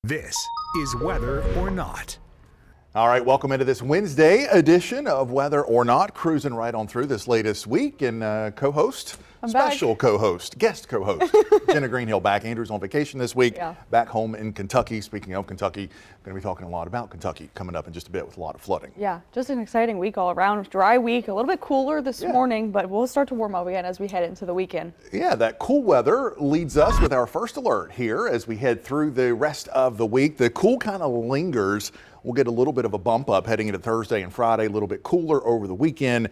This is Weather or Not. All right, welcome into this Wednesday edition of Weather or Not, cruising right on through this latest week. And special co-host, guest co-host, Jenna Greenhill back. Andrew's on vacation this week, back home in Kentucky. Speaking of Kentucky, going to be talking a lot about Kentucky coming up in just a bit with a lot of flooding. Yeah, just an exciting week all around. Dry week, a little bit cooler this morning, but we'll start to warm up again as we head into the weekend. Yeah, that cool weather leads us with our first alert here as we head through the rest of the week. The cool kind of lingers. We'll get a little bit of a bump up heading into Thursday and Friday, a little bit cooler over the weekend.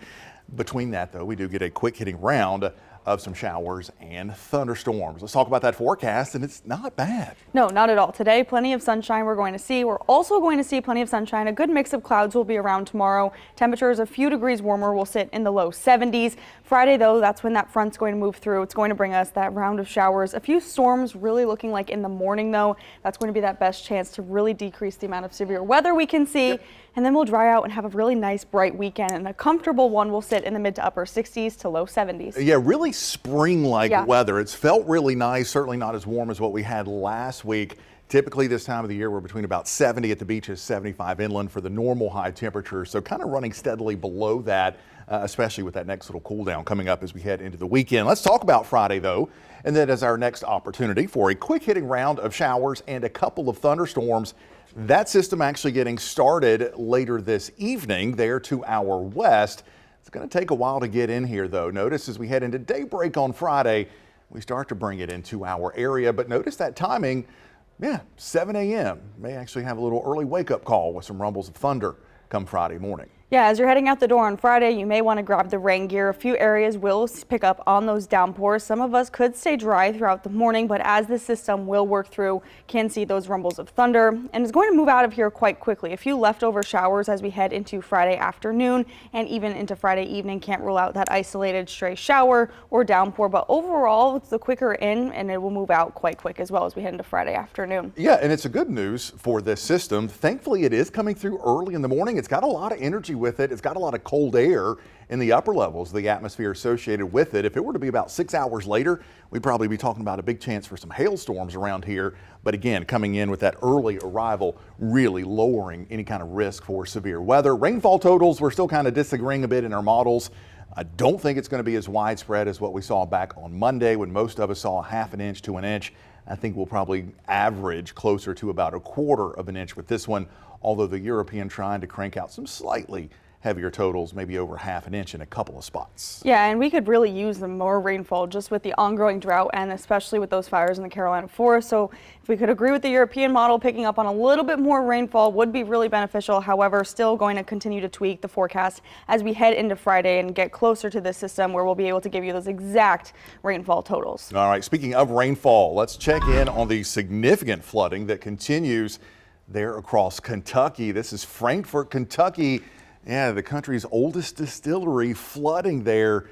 Between that, though, we do get a quick hitting round of some showers and thunderstorms. Let's talk about that forecast, and it's not bad. No, not at all. Today, plenty of sunshine we're going to see. We're also going to see plenty of sunshine. A good mix of clouds will be around tomorrow. Temperatures a few degrees warmer will sit in the low 70s. Friday, though, that's when that front's going to move through. It's going to bring us that round of showers. A few storms really looking like in the morning, though. That's going to be that best chance to really decrease the amount of severe weather we can see. And then we'll dry out and have a really nice bright weekend, and a comfortable one will sit in the mid to upper 60s to low 70s. Yeah, really spring-like weather. It's felt really nice, certainly not as warm as what we had last week. Typically this time of the year, we're between about 70 at the beaches, 75 inland for the normal high temperatures. So kind of running steadily below that, especially with that next little cool down coming up as we head into the weekend. Let's talk about Friday, though, and then as our next opportunity for a quick hitting round of showers and a couple of thunderstorms. That system actually getting started later this evening there to our west. It's going to take a while to get in here, though. Notice as we head into daybreak on Friday, we start to bring it into our area. But notice that timing, 7 a.m. May actually have a little early wake-up call with some rumbles of thunder come Friday morning. Yeah, as you're heading out the door on Friday, you may want to grab the rain gear. A few areas will pick up on those downpours. Some of us could stay dry throughout the morning, but as the system will work through, can see those rumbles of thunder, and it's going to move out of here quite quickly. A few leftover showers as we head into Friday afternoon and even into Friday evening. Can't rule out that isolated stray shower or downpour, but overall, it's the quicker in, and it will move out quite quick as well as we head into Friday afternoon. Yeah, and it's a good news for this system. Thankfully, it is coming through early in the morning. It's got a lot of energy with it. It's got a lot of cold air in the upper levels of the atmosphere associated with it. If it were to be about 6 hours later, we'd probably be talking about a big chance for some hailstorms around here. But again, coming in with that early arrival, really lowering any kind of risk for severe weather. Rainfall totals, we're still kind of disagreeing a bit in our models. I don't think it's going to be as widespread as what we saw back on Monday when most of us saw a half an inch to an inch. I think we'll probably average closer to about a quarter of an inch with this one, although the European trying to crank out some slightly heavier totals, maybe over half an inch in a couple of spots. Yeah, and we could really use the more rainfall just with the ongoing drought and especially with those fires in the Carolina forest. So if we could agree with the European model, picking up on a little bit more rainfall would be really beneficial. However, still going to continue to tweak the forecast as we head into Friday and get closer to this system where we'll be able to give you those exact rainfall totals. All right, speaking of rainfall, let's check in on the significant flooding that continues there across Kentucky. This is Frankfort, Kentucky. Yeah, the country's oldest distillery flooding there.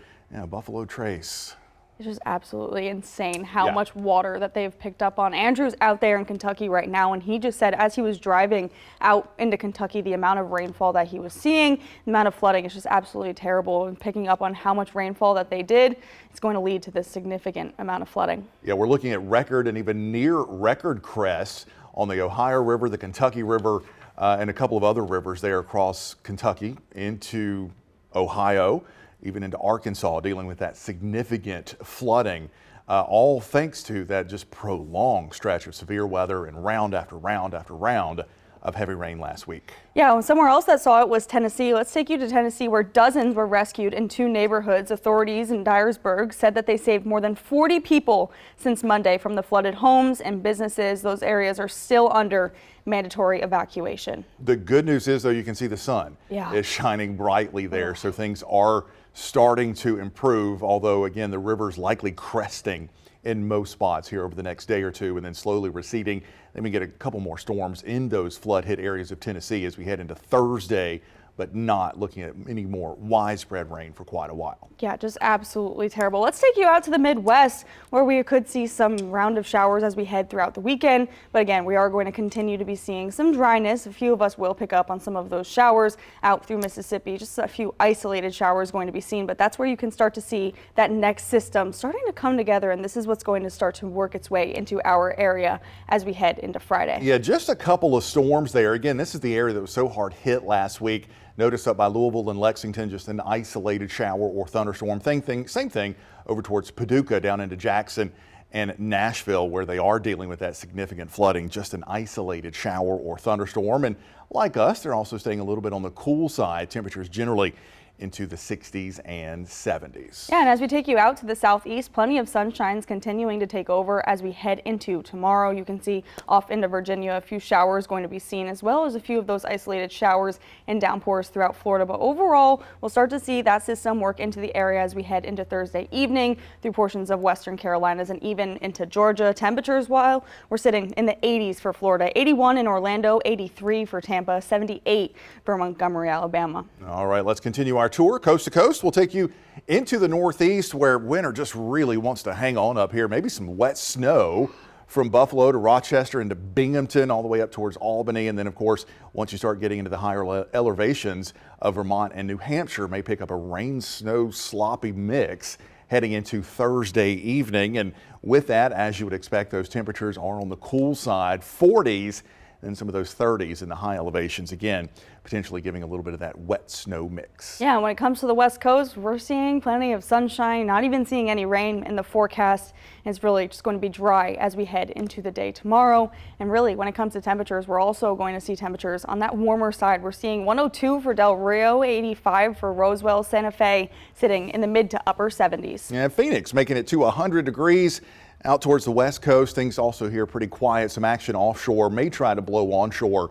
Buffalo Trace. It's just absolutely insane how much water that they've picked up on. Andrew's out there in Kentucky right now, and he just said as he was driving out into Kentucky, the amount of rainfall that he was seeing, the amount of flooding is just absolutely terrible. And picking up on how much rainfall that they did, it's going to lead to this significant amount of flooding. Yeah, we're looking at record and even near record crests on the Ohio River, the Kentucky River, and a couple of other rivers there across Kentucky into Ohio, even into Arkansas, dealing with that significant flooding, all thanks to that just prolonged stretch of severe weather and round after round after round of heavy rain last week. Yeah, well, somewhere else that saw it was Tennessee. Let's take you to Tennessee, where dozens were rescued in 2 neighborhoods. Authorities in Dyersburg said that they saved more than 40 people since Monday from the flooded homes and businesses. Those areas are still under mandatory evacuation. The good news is, though, you can see the sun is shining brightly there, so things are starting to improve, although, again, the river's likely cresting in most spots here over the next day or two and then slowly receding. Then we get a couple more storms in those flood hit areas of Tennessee as we head into Thursday but not looking at any more widespread rain for quite a while. Yeah, just absolutely terrible. Let's take you out to the Midwest, where we could see some round of showers as we head throughout the weekend. But again, we are going to continue to be seeing some dryness. A few of us will pick up on some of those showers out through Mississippi. Just a few isolated showers going to be seen, but that's where you can start to see that next system starting to come together, and this is what's going to start to work its way into our area as we head into Friday. Yeah, just a couple of storms there. Again, this is the area that was so hard hit last week. Notice up by Louisville and Lexington, just an isolated shower or thunderstorm. Same thing over towards Paducah down into Jackson and Nashville, where they are dealing with that significant flooding. Just an isolated shower or thunderstorm. And like us, they're also staying a little bit on the cool side. Temperatures generally into the 60s and 70s. Yeah, and as we take you out to the southeast, plenty of sunshine's continuing to take over as we head into tomorrow. You can see off into Virginia, a few showers going to be seen, as well as a few of those isolated showers and downpours throughout Florida. But overall, we'll start to see that system work into the area as we head into Thursday evening through portions of western Carolinas and even into Georgia. Temperatures, while we're sitting in the 80s for Florida, 81 in Orlando, 83 for Tampa, 78 for Montgomery, Alabama. All right, let's continue our tour coast to coast. We'll take you into the Northeast, where winter just really wants to hang on up here. Maybe some wet snow from Buffalo to Rochester into Binghamton, all the way up towards Albany. And then, of course, once you start getting into the higher elevations of Vermont and New Hampshire, may pick up a rain, snow, sloppy mix heading into Thursday evening. And with that, as you would expect, those temperatures are on the cool side, 40s. And some of those 30s in the high elevations, again, potentially giving a little bit of that wet snow mix. Yeah, when it comes to the West Coast, we're seeing plenty of sunshine, not even seeing any rain in the forecast. It's really just going to be dry as we head into the day tomorrow. And really, when it comes to temperatures, we're also going to see temperatures on that warmer side. We're seeing 102 for Del Rio, 85 for Roswell, Santa Fe, sitting in the mid to upper 70s. And Phoenix making it to 100 degrees. Out towards the west coast, things also here pretty quiet. Some action offshore, may try to blow onshore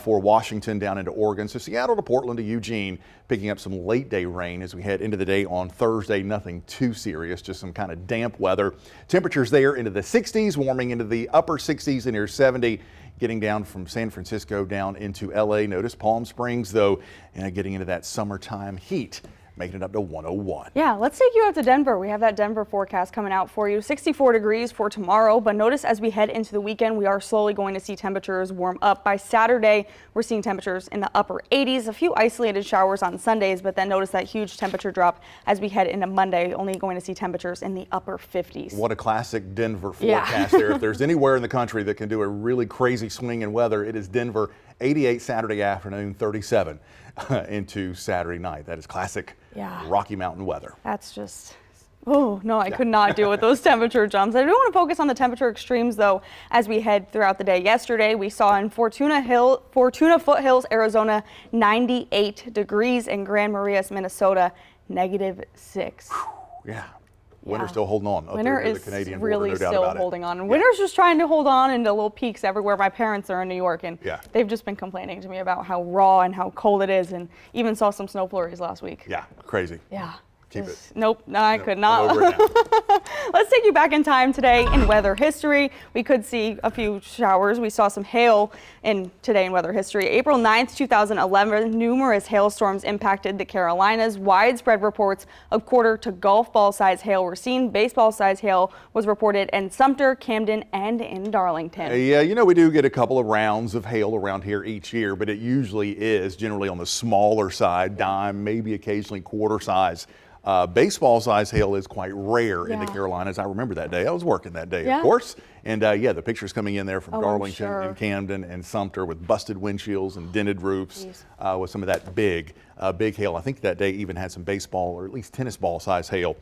for Washington down into Oregon. So Seattle to Portland to Eugene, picking up some late day rain as we head into the day on Thursday. Nothing too serious, just some kind of damp weather. Temperatures there into the 60s, warming into the upper 60s and near 70. Getting down from San Francisco down into LA. Notice Palm Springs, though, getting into that summertime heat, making it up to 101. Yeah, let's take you out to Denver. We have that Denver forecast coming out for you. 64 degrees for tomorrow, but notice as we head into the weekend, we are slowly going to see temperatures warm up. By Saturday, we're seeing temperatures in the upper 80s, a few isolated showers on Sundays, but then notice that huge temperature drop as we head into Monday, only going to see temperatures in the upper 50s. What a classic Denver forecast there. If there's anywhere in the country that can do a really crazy swing in weather, it is Denver. 88 Saturday afternoon, 37 into Saturday night. That is classic Rocky Mountain weather. That's just, oh no, I could not deal with those temperature jumps. I do want to focus on the temperature extremes though as we head throughout the day. Yesterday we saw in Fortuna Foothills, Arizona, 98 degrees, in Grand Marais, Minnesota, -6. Yeah. Winter's still holding on up Winter there near is the Canadian really border, no doubt still about it. holding on. And winter's just trying to hold on into little peaks everywhere. My parents are in New York, and they've just been complaining to me about how raw and how cold it is, and even saw some snow flurries last week. Yeah, crazy. Yeah. Keep it. Nope, no, I could not. Let's take you back in time today in weather history. We could see a few showers. We saw some hail today in weather history. April 9th, 2011, numerous hailstorms impacted the Carolinas. Widespread reports of quarter to golf ball size hail were seen. Baseball size hail was reported in Sumter, Camden, and in Darlington. Yeah, you know, we do get a couple of rounds of hail around here each year, but it usually is generally on the smaller side, dime, maybe occasionally quarter size. Baseball size hail is quite rare in the Carolinas. I remember that day. I was working that day, of course. And the pictures coming in there from Darlington and Camden and Sumter with busted windshields and dented roofs with some of that big hail. I think that day even had some baseball or at least tennis ball size hail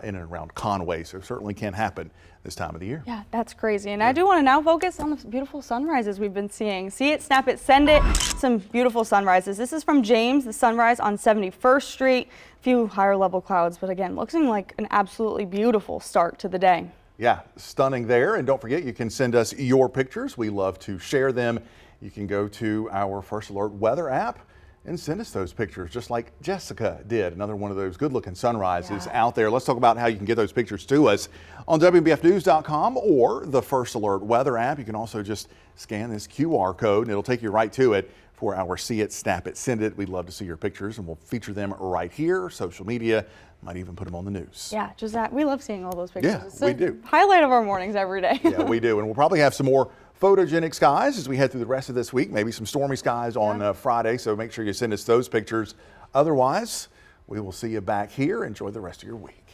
in and around Conway. So it certainly can happen this time of the year. Yeah, that's crazy. And I do want to now focus on the beautiful sunrises we've been seeing. See it, snap it, send it. Some beautiful sunrises. This is from James, the sunrise on 71st Street. A few higher level clouds, but again, looking like an absolutely beautiful start to the day. Yeah, stunning there. And don't forget, you can send us your pictures. We love to share them. You can go to our First Alert weather app and send us those pictures just like Jessica did. Another one of those good looking sunrises out there. Let's talk about how you can get those pictures to us on WBFnews.com or the First Alert weather app. You can also just scan this QR code and it'll take you right to it for our See It, Snap It, Send It. We'd love to see your pictures and we'll feature them right here, social media, might even put them on the news. Yeah, just that. We love seeing all those pictures. Yeah, it's we do. Highlight of our mornings every day. Yeah, we do. And we'll probably have some more photogenic skies as we head through the rest of this week, maybe some stormy skies on Friday. So make sure you send us those pictures. Otherwise, we will see you back here. Enjoy the rest of your week.